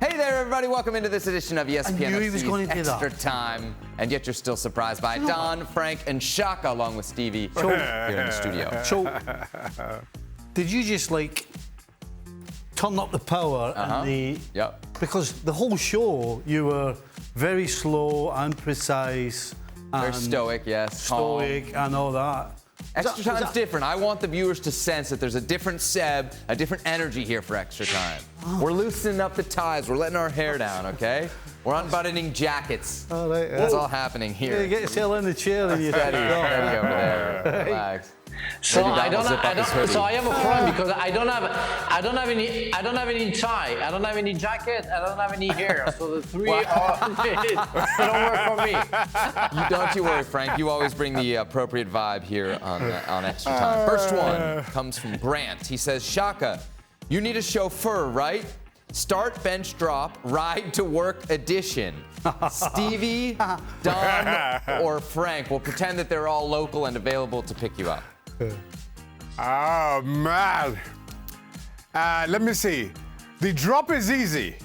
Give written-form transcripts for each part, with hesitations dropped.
Hey there, everybody. Welcome into this edition of ESPN FC Extra that. Time. And yet you're still surprised by Don, Frank, and Shaka, along with Stevie, here in the studio. So, did you just, turn up the power and the... Yep. Because the whole show, you were very slow and precise. Very and stoic, yes. Stoic and all that. Extra Time's different. I want the viewers to sense that there's a different Seb, a different energy here for Extra Time. We're loosening up the ties. We're letting our hair down, okay? We're unbuttoning jackets. All right, That's all happening here. Yeah, you get yourself in the chair and you steady over there. Relax. So I am a problem because I don't have any tie, I don't have any jacket, I don't have any hair. So the three don't work for me. Don't you worry, Frank. You always bring the appropriate vibe here on Extra Time. First one comes from Grant. He says, Shaka, you need a chauffeur, right? Start, bench, drop, ride to work edition. Stevie, Don, or Frank will pretend that they're all local and available to pick you up. Oh, man. Let me see. The drop is easy.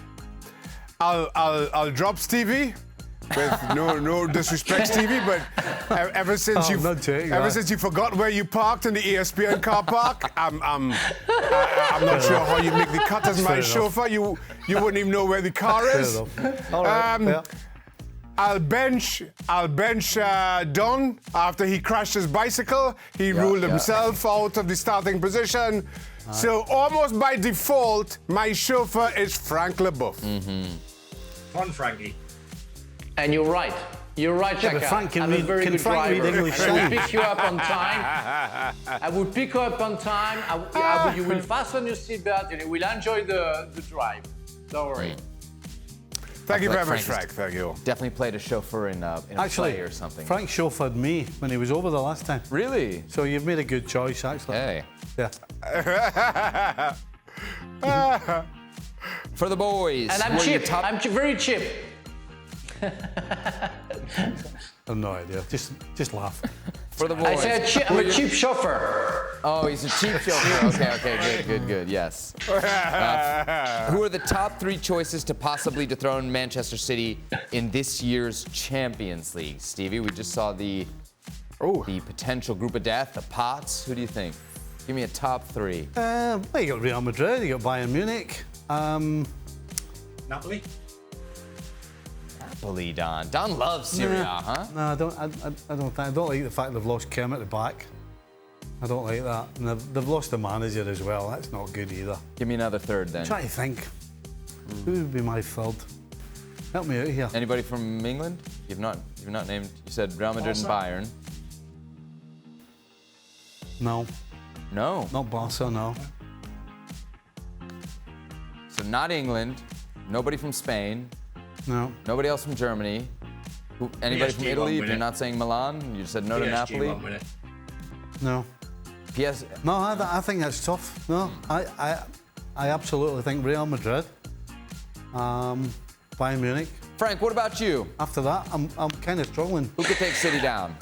I'll drop Stevie. With no disrespect, Stevie, but ever since you forgot where you parked in the ESPN car park, I'm not sure how you make the cut as my chauffeur. You wouldn't even know where the car is. All right. I'll bench Don after he crashed his bicycle. He ruled himself out of the starting position. So almost by default, my chauffeur is Frank Leboeuf. Fun, Frankie. And you're right. You're right, Shaka. But Frank I'm a very good driver. read English I will pick you up on time. I will pick you up on time. You will fasten your seatbelt and you will enjoy the drive. Don't worry. Thank you very much, Frank. Thank you. Definitely played a chauffeur in a play or something. Frank chauffeured me when he was over the last time. Really? So you've made a good choice, actually. Hey. Yeah. For the boys. And I'm cheap. I'm very cheap. I have no idea. Just laugh. For the boys. I say I'm a cheap chauffeur. Oh, he's a cheap chauffeur. Okay, good, yes. Who are the top three choices to possibly dethrone Manchester City in this year's Champions League? Stevie, we just saw the potential group of death, the Pots. Who do you think? Give me a top three. Well, you got Real Madrid, you got Bayern Munich. Napoli? Napoli, Don. Don loves Serie A, huh? No, I don't like the fact they've lost Kermit at the back. I don't like that. And they've lost the manager as well. That's not good either. Give me another third then. I'm trying to think. Who would be my third? Help me out here. Anybody from England? You've not named. You said Real Madrid and Bayern. No. No. Not Barca, no. So not England. Nobody from Spain. No. Nobody else from Germany. Anybody from Italy? You're not saying Milan. You said no to Napoli. No. No, I think that's tough. No, I absolutely think Real Madrid. Bayern Munich. Frank, what about you? After that, I'm kind of struggling. Who could take City down?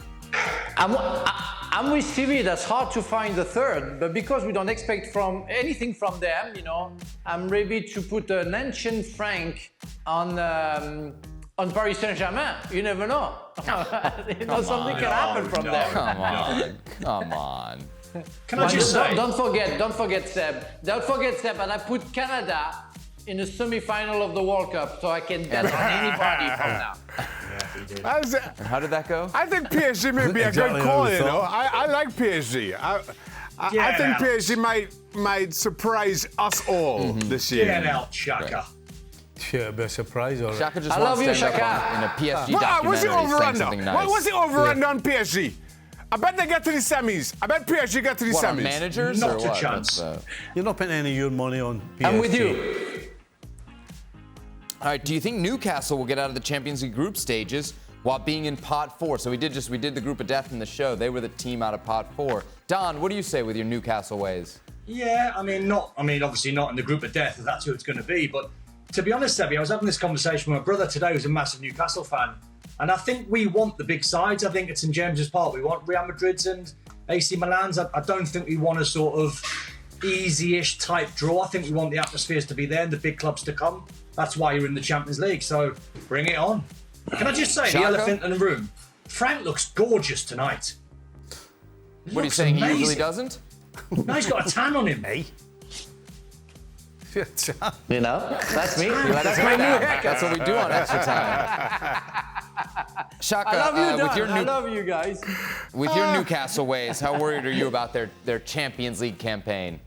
I'm with Stevie. That's hard to find the third, but because we don't expect anything from them, I'm ready to put an ancient Frank on Paris Saint-Germain. You never know. Something can happen from them. Come on. Can I just say? Don't forget Seb. Don't forget Seb. And I put Canada in the semi-final of the World Cup, so I can bet on anybody from now. How did that go? I think PSG may be a good call, I like PSG. I think PSG might surprise us all this year. Get out, Shaka. Yeah, a bit of surprise, all right. Shaka just wants to stand up in a PSG documentary. What's the over-under? Nice. What's the over-under on PSG? I bet they get to the semis. I bet PSG get to the semis. On managers? Not or a chance. You're not putting any of your money on PSG. I'm with you. All right, do you think Newcastle will get out of the Champions League group stages while being in pot 4? So we did the group of death in the show. They were the team out of pot 4. Don, what do you say with your Newcastle ways? Yeah, obviously not in the group of death if that's who it's going to be. But to be honest, Debbie, I was having this conversation with my brother today, who's a massive Newcastle fan. And I think we want the big sides. I think it's St James's Park. We want Real Madrid's and AC Milan's. I don't think we want to sort of easy-ish type draw. I think we want the atmospheres to be there and the big clubs to come. That's why you're in the Champions League, so bring it on. Can I just say, Shaka? the elephant in the room, Frank looks gorgeous tonight. What are you saying? Amazing. He usually doesn't? No, he's got a tan on him. Hey. You know, that's me. That's my new haircut. That's what we do on Extra Time. Shaka, I love you, with your I love you guys. with your Newcastle ways, how worried are you about their Champions League campaign?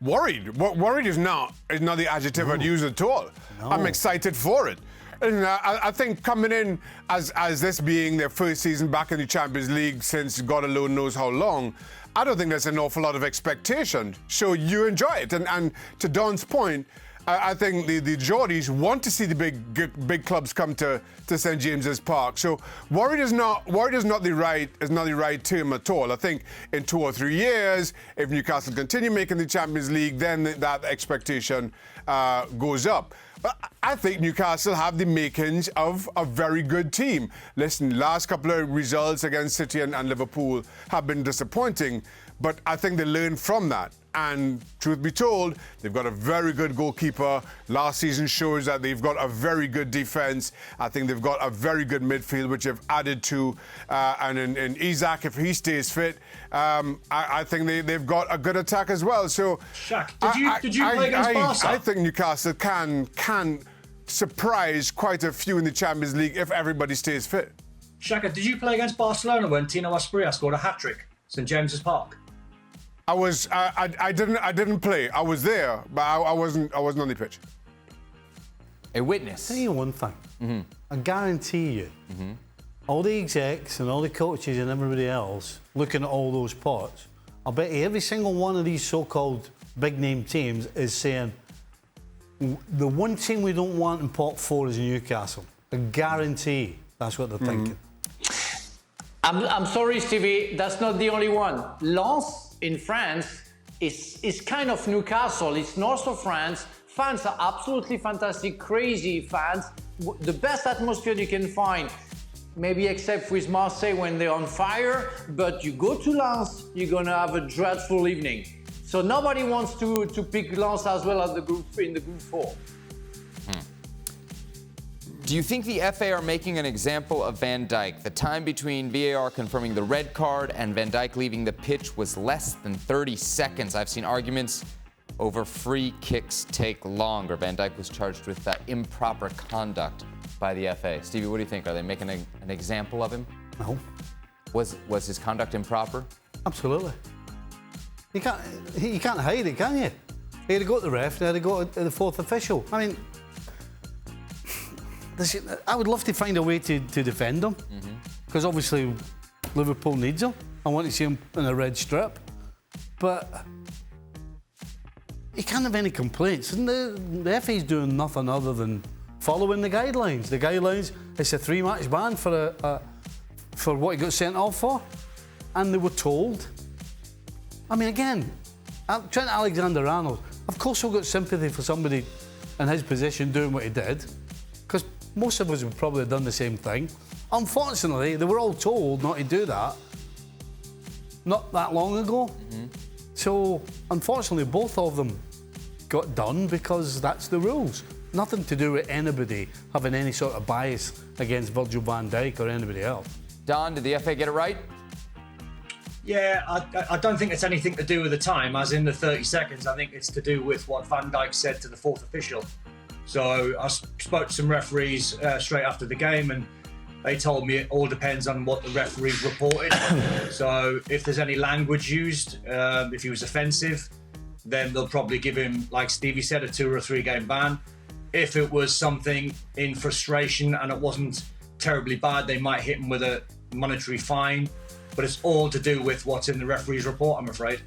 Worried. Worried is not the adjective I'd use at all. No. I'm excited for it. And I think coming in as this being their first season back in the Champions League since God alone knows how long, I don't think there's an awful lot of expectation. So you enjoy it. And to Don's point, I think the Geordies want to see the big clubs come to St James's Park. So worried is not the right term at all. I think in 2 or 3 years, if Newcastle continue making the Champions League, then that expectation goes up. But I think Newcastle have the makings of a very good team. Listen, last couple of results against City and Liverpool have been disappointing, but I think they learned from that. And truth be told, they've got a very good goalkeeper. Last season shows that they've got a very good defence. I think they've got a very good midfield, which they've added to. And in Isak, if he stays fit, I think they've got a good attack as well. So, Shaq, did you play against Barca? I think Newcastle can surprise quite a few in the Champions League if everybody stays fit. Shaka, did you play against Barcelona when Tino Asprilla scored a hat-trick, St James's Park? I didn't play. I was there, but I wasn't on the pitch. A witness. Tell you one thing. I guarantee you, all the execs and all the coaches and everybody else looking at all those pots, I bet you every single one of these so-called big-name teams is saying, the one team we don't want in pot 4 is Newcastle. I guarantee that's what they're thinking. I'm sorry, Stevie, that's not the only one. Lens in France is kind of Newcastle. It's north of France. Fans are absolutely fantastic, crazy fans. The best atmosphere you can find, maybe except with Marseille when they're on fire. But you go to Lens, you're gonna have a dreadful evening. So nobody wants to pick Lens as well as in the group 4. Do you think the FA are making an example of Van Dijk? The time between VAR confirming the red card and Van Dijk leaving the pitch was less than 30 seconds. I've seen arguments over free kicks take longer. Van Dijk was charged with improper conduct by the FA. Stevie, what do you think? Are they making an example of him? No. Was his conduct improper? Absolutely. You can't hide it, can you? He had to go to the ref, he had to go to the fourth official. I mean, I would love to find a way to defend him, because obviously Liverpool needs him. I want to see him in a red strip, but he can't have any complaints. And the FA's doing nothing other than following the guidelines. The guidelines, it's a 3-match ban for what he got sent off for, and they were told. I mean, again, Trent Alexander-Arnold, of course we've got sympathy for somebody in his position doing what he did, because most of us would probably have done the same thing. Unfortunately, they were all told not to do that not that long ago. So, unfortunately, both of them got done because that's the rules. Nothing to do with anybody having any sort of bias against Virgil van Dijk or anybody else. Don, did the FA get it right? Yeah, I don't think it's anything to do with the time, as in the 30 seconds. I think it's to do with what Van Dijk said to the fourth official. So I spoke to some referees straight after the game, and they told me it all depends on what the referee reported. So if there's any language used, if he was offensive, then they'll probably give him, like Stevie said, a 2 or 3 game ban. If it was something in frustration and it wasn't terribly bad, they might hit him with a monetary fine. But it's all to do with what's in the referee's report, I'm afraid.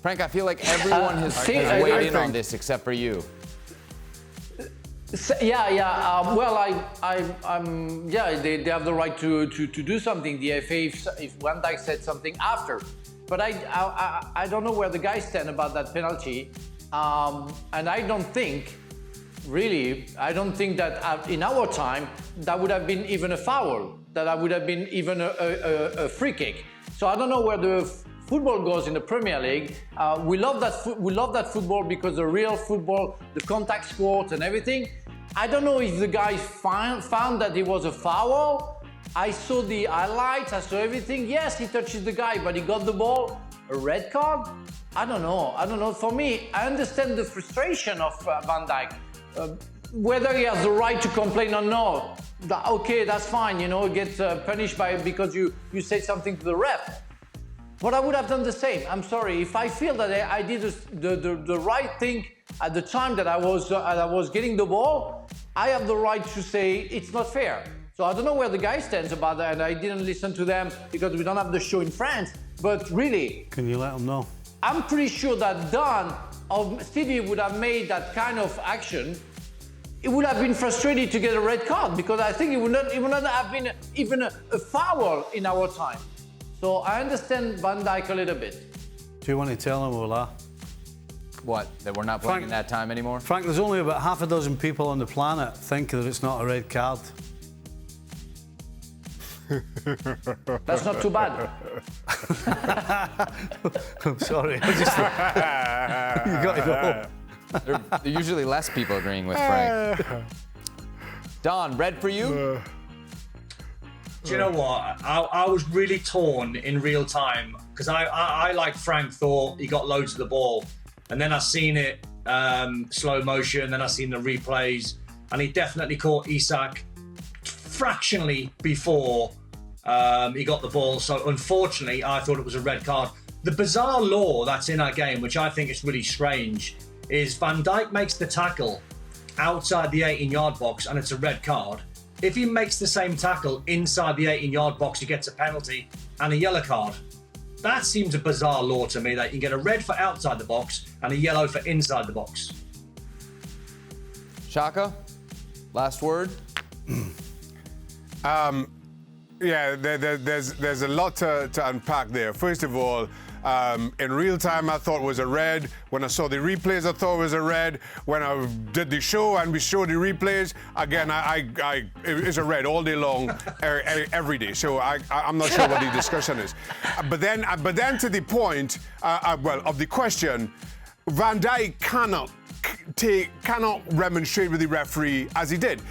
Frank, I feel like everyone has weighed in on this except for you. Yeah. They have the right to do something. The FA, if Van Dijk said something after, but I don't know where the guys stand about that penalty, and I don't think that in our time that would have been even a foul, that would have been even a free kick. So I don't know where the football goes in the Premier League. We love that football because the real football, the contact sport and everything. I don't know if the guy found that it was a foul. I saw the highlights, I saw everything. Yes, he touches the guy, but he got the ball. A red card? I don't know. For me, I understand the frustration of Van Dijk. Whether he has the right to complain or not, okay, that's fine, get punished because you said something to the ref. But I would have done the same. I'm sorry. If I feel that I did the right thing at the time that I was getting the ball, I have the right to say it's not fair. So I don't know where the guy stands about that, and I didn't listen to them because we don't have the show in France. But really, can you let them know? I'm pretty sure that Don or Stevie would have made that kind of action. It would have been frustrated to get a red card because I think it would not have been even a foul in our time. So I understand Van Dijk a little bit. Do you want to tell him, Ola? What? That we're not playing in that time anymore? Frank, there's only about half a dozen people on the planet think that it's not a red card. That's not too bad. I'm sorry. I just, you got to go. There are usually less people agreeing with Frank. Don, red for you? Do you know what? I was really torn in real time because I like Frank, thought he got loads of the ball. And then I seen it slow motion, then I seen the replays, and he definitely caught Isak fractionally before he got the ball. So unfortunately, I thought it was a red card. The bizarre law that's in our game, which I think is really strange, is Van Dijk makes the tackle outside the 18-yard box and it's a red card. If he makes the same tackle inside the 18-yard box, he gets a penalty and a yellow card. That seems a bizarre law to me, that you can get a red for outside the box and a yellow for inside the box. Shaka, last word? Yeah, there's a lot to unpack there. First of all, in real time, I thought it was a red. When I saw the replays, I thought it was a red. When I did the show and we showed the replays, again, it's a red all day long, every day. So I'm not sure what the discussion is. But then to the point, of the question, Van Dijk cannot remonstrate with the referee as he did.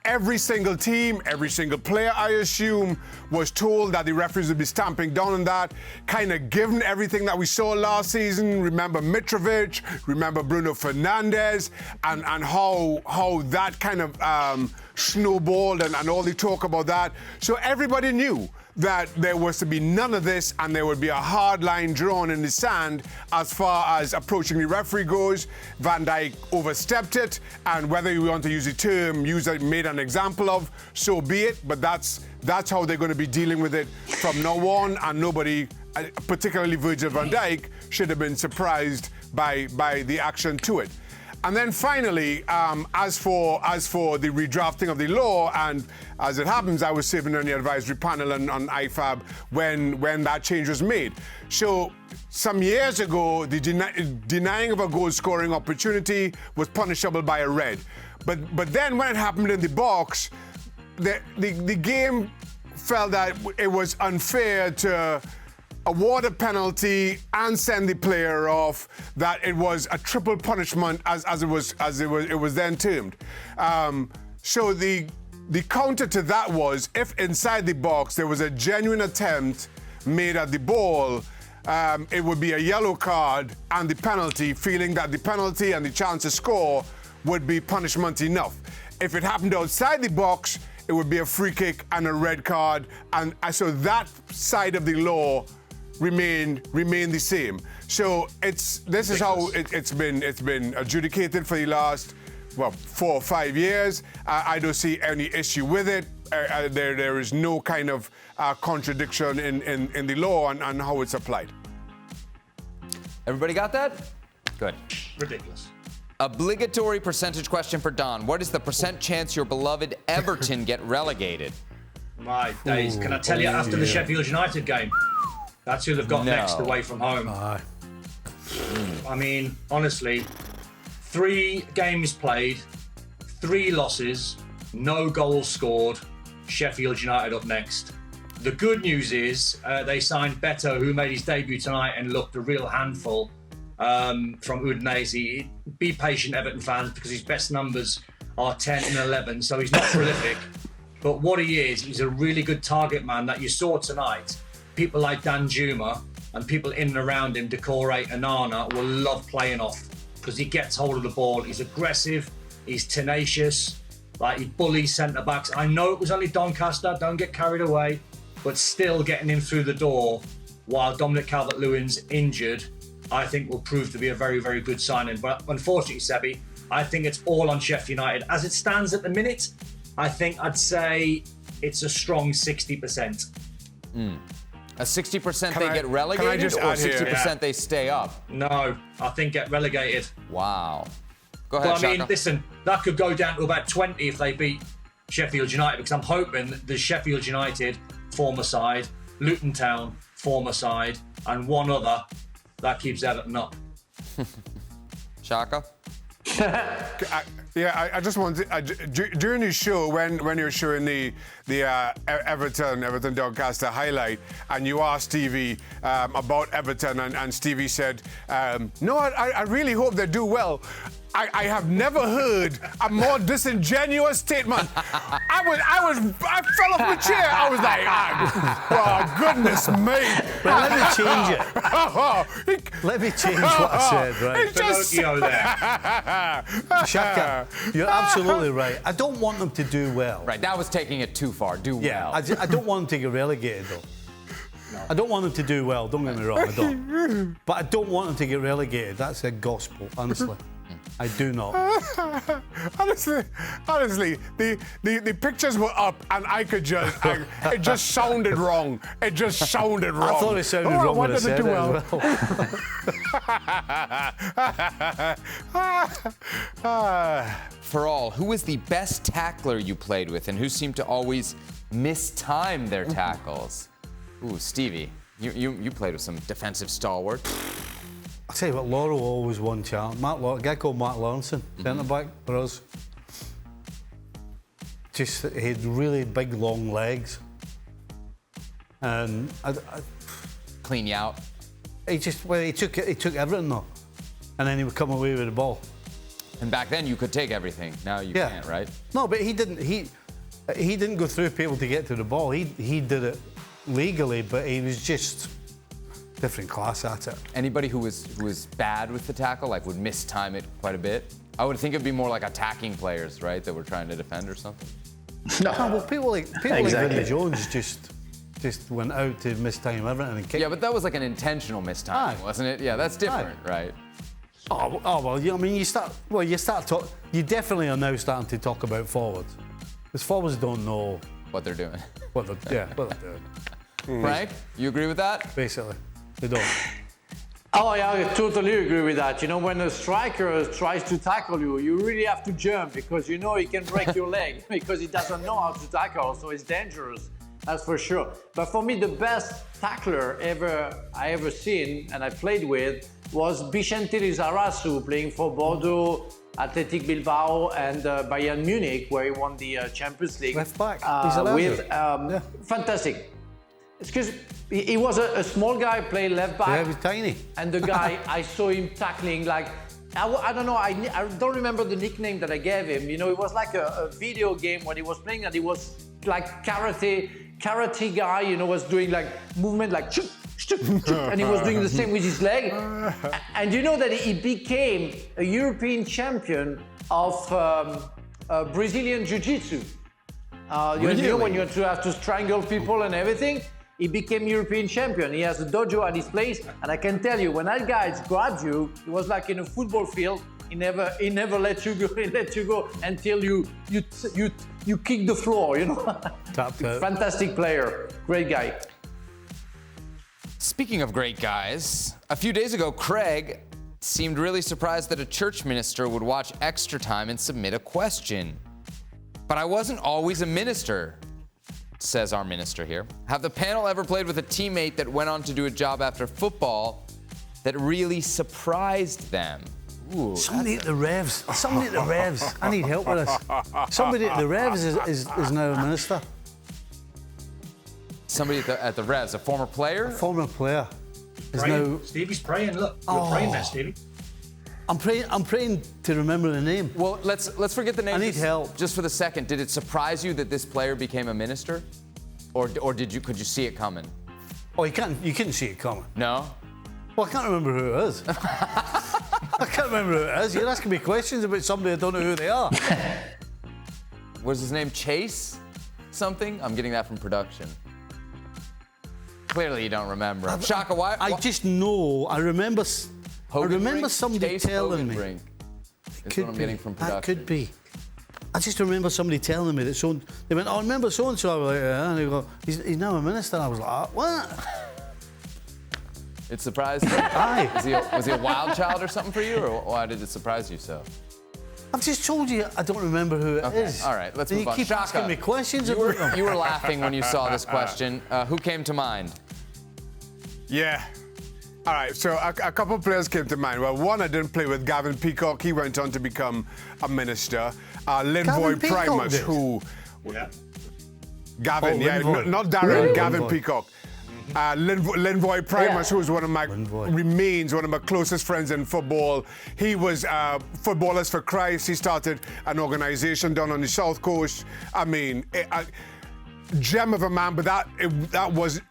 Every single team, every single player, I assume, was told that the referees would be stamping down on that, kind of given everything that we saw last season. Remember Mitrovic, remember Bruno Fernandes, and how that kind of snowballed and all the talk about that. So everybody knew that there was to be none of this and there would be a hard line drawn in the sand as far as approaching the referee goes. Van Dijk overstepped it, and whether you want to use the term made an example of, so be it, but that's how they're going to be dealing with it from now on, and nobody, particularly Virgil van Dijk, should have been surprised by the action to it. And then finally, as for the redrafting of the law, and as it happens, I was serving on the advisory panel on IFAB when that change was made. So some years ago, the denying of a goal-scoring opportunity was punishable by a red. But then when it happened in the box, the game felt that it was unfair to award a penalty and send the player off, that it was a triple punishment as it was then termed. So the counter to that was, if inside the box there was a genuine attempt made at the ball, it would be a yellow card and the penalty, feeling that the penalty and the chance to score would be punishment enough. If it happened outside the box, it would be a free kick and a red card, and so that side of the law remain the same. So this is how it's been adjudicated for the last 4 or 5 years. I don't see any issue with it. There is no kind of contradiction in the law and how it's applied. Everybody got that? Good. Ridiculous. Obligatory percentage question for Don. What is the percent chance your beloved Everton get relegated? My days. Can I tell you, after the Sheffield United game, that's who they've got next away from home. I mean, honestly, 3 games played, 3 losses, no goals scored, Sheffield United up next. The good news is they signed Beto, who made his debut tonight and looked a real handful from Udinese. Be patient, Everton fans, because his best numbers are 10 and 11, so he's not prolific. But what he is, he's a really good target man that you saw tonight. People like Dan Juma and people in and around him, Decore and Nana, will love playing off because he gets hold of the ball. He's aggressive, he's tenacious, like he bullies centre-backs. I know it was only Doncaster, don't get carried away, but still getting him through the door while Dominic Calvert-Lewin's injured, I think will prove to be a very, very good signing. But unfortunately, Sebi, I think it's all on Sheffield United. As it stands at the minute, I think I'd say it's a strong 60%. A 60% they get relegated, or 60% they stay up? No, I think get relegated. Wow. Go ahead, But I mean, Shaka. listen, that could go down to about 20 if they beat Sheffield United, because I'm hoping that the Sheffield United former side, Luton Town former side, and one other that keeps Everton up. Shaka? I just wanted during the show when you're showing the Everton Doncaster highlight, and you asked Stevie about Everton, and Stevie said, "No, I really hope they do well." I have never heard a more disingenuous statement. I fell off my chair. I was like, oh, goodness me. Let me change it. Let me change what I said, right? It's just Pinocchio there. Shaka, you're absolutely right. I don't want them to do well. Right, that was taking it too far. Do Yeah, well. I don't want them to get relegated, though. I don't want them to do well, don't get me wrong, I don't. But I don't want them to get relegated. That's a gospel, honestly. I do not. honestly, the pictures were up, and I could just, it just sounded wrong. It just sounded wrong. I thought it sounded wrong when I said it as well. For all, who was the best tackler you played with, and who seemed to always mistime their tackles? Ooh, Stevie, you played with some defensive stalwarts. I'll tell you what, Laurel always won challenge. A guy called Matt Lawrenson, centre-back for us. Just, he had really big, long legs. And Clean you out. he took everything though. And then he would come away with the ball. And back then you could take everything. Now you can't, right? No, but he didn't go through people to get to the ball. He did it legally, but he was just different class at it. Anybody who was bad with the tackle, like would mistime it quite a bit? I would think it'd be more like attacking players, right, that were trying to defend or something. No, well, people like Vinnie Jones just went out to mistime everything and kick. Yeah, but that was like an intentional mistiming, wasn't it? Yeah, that's different, right? Oh well, I mean, you definitely are now starting to talk about forwards. Because forwards don't know What they're doing. what they're doing. Frank, you agree with that? Basically, they don't. Oh, yeah, I totally agree with that. You know, when a striker tries to tackle you, you really have to jump because you know he can break your leg because he doesn't know how to tackle, so it's dangerous. That's for sure. But for me, the best tackler I ever seen and I played with was Vicente Lizarazu, playing for Bordeaux, Athletic Bilbao, and Bayern Munich, where he won the Champions League. Left back. Fantastic. Because he was a small guy playing left back. Yeah, he was tiny. And the guy, I saw him tackling like, I don't know, I don't remember the nickname that I gave him. You know, it was like a video game when he was playing, and he was like karate guy, you know, was doing like movement like chuk, chuk, chuk, and he was doing the same with his leg. And you know that he became a European champion of Brazilian Jiu-Jitsu. You know, when you have to strangle people and everything, he became European champion. He has a dojo at his place, and I can tell you, when that guy grabs you, it was like in a football field. He never let you go. He let you go until you kick the floor. You know. Tapped out. Fantastic player, great guy. Speaking of great guys, a few days ago, Craig seemed really surprised that a church minister would watch Extra Time and submit a question. But I wasn't always a minister, says our minister here. Have the panel ever played with a teammate that went on to do a job after football that really surprised them? Ooh, Somebody at the Revs. Somebody at the Revs. I need help with this. Somebody at the Revs is now a minister. Somebody at the Revs, a former player? Former player. Is Praying. now. Stevie's praying. Look, you're praying there, Stevie. I'm praying to remember the name. Well, let's forget the name. I need help. Just for the second. Did it surprise you that this player became a minister? Or could you see it coming? Oh, you couldn't see it coming. No? Well, I can't remember who it is. I can't remember who it is. You're asking me questions about somebody I don't know who they are. Was his name Chase something? I'm getting that from production. Clearly you don't remember him. Shaka, why? I just know. I remember somebody Chase telling me. Hogan It is what I'm getting from production. That could be. I just remember somebody telling me that they went, oh, remember so and so? I was like, yeah. And they go, he's now a minister. I was like, what? It surprised you? Aye. Was he a wild child or something for you, or why did it surprise you so? I've just told you I don't remember who it is. All right, let's And move on. you keep Shaka, asking me questions about them. you were laughing when you saw this question. Who came to mind? Yeah. All right, so a couple of players came to mind. Well, one I didn't play with, Gavin Peacock. He went on to become a minister. Linvoy Peacock Primus, did? who... Yeah. Gavin, Oh, yeah, Linvoy. not Darren, Really? Gavin Linvoy. Peacock. Linvoy Primus, who was remains one of my closest friends in football. He was Footballers for Christ. He started an organization down on the South Coast. I mean, a gem of a man, but that was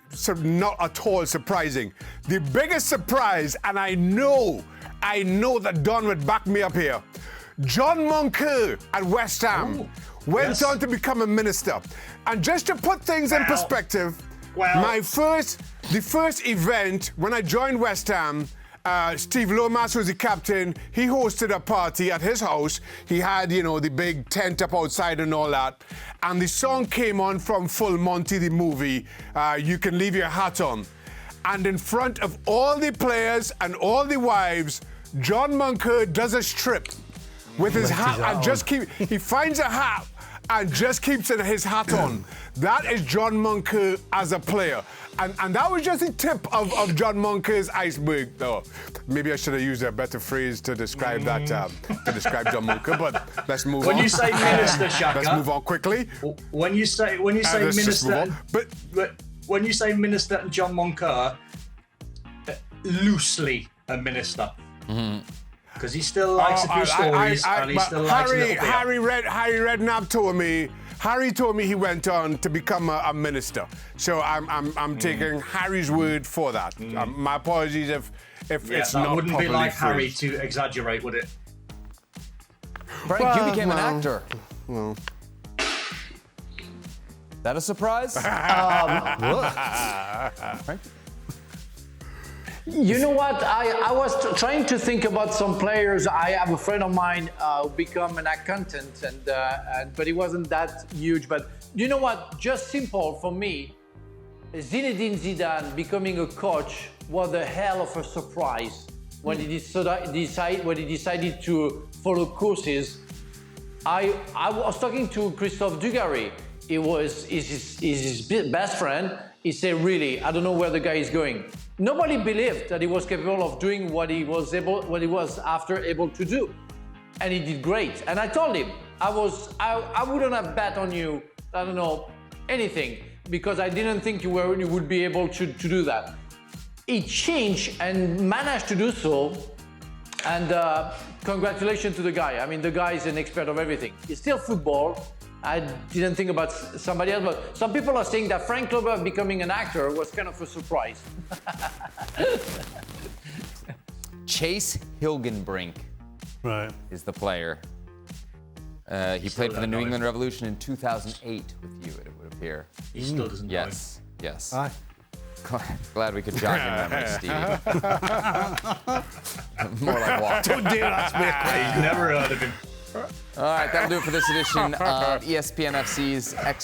not at all surprising. The biggest surprise, and I know that Don would back me up here, John Moncur at West Ham went on to become a minister. And just to put things in perspective, the first event when I joined West Ham, Steve Lomas was the captain. He hosted a party at his house. He had, the big tent up outside and all that. And the song came on from Full Monty, the movie, You Can Leave Your Hat On. And in front of all the players and all the wives, John Moncur does a strip with his hat and he finds a hat and just keeps his hat on. That is John Moncur as a player. And that was just the tip of John Moncur's iceberg. No, maybe I should have used a better phrase to describe that, to describe John Moncur, but let's move on. When you say minister, Shaka. Let's move on quickly. When you say let's just move minister, on. but when you say minister and John Moncur, loosely a minister. Because he still likes a few stories and he still likes a little beer. Harry Redknapp told me. Harry told me he went on to become a minister. So I'm taking Harry's word for that. My apologies if it's not that wouldn't be properly like Harry phrased. to exaggerate, would it? Frank, you became an actor. That a surprise? Frank? You know what? I was trying to think about some players. I have a friend of mine who become an accountant, but he wasn't that huge. But you know what? Just simple for me. Zinedine Zidane becoming a coach was a hell of a surprise when he decided to follow courses. I was talking to Christophe Dugarry. Is his best friend. He said, really, I don't know where the guy is going. Nobody believed that he was capable of doing what he was able to do. And he did great. And I told him, I wouldn't have bet on you, I don't know, anything, because I didn't think you would be able to do that. He changed and managed to do so. And congratulations to the guy. I mean, the guy is an expert of everything. It's still football. I didn't think about somebody else, but some people are saying that Frank Lober becoming an actor was kind of a surprise. Chase Hilgenbrink is the player. He played for the New England Revolution in 2008 with you, it would appear. He still doesn't know him. Yes. Aye. Glad we could jog your memory, Stevie. More like walk. Don't dare ask me a question. He's never heard of him. All right, that'll do it for this edition of ESPN FC's Extra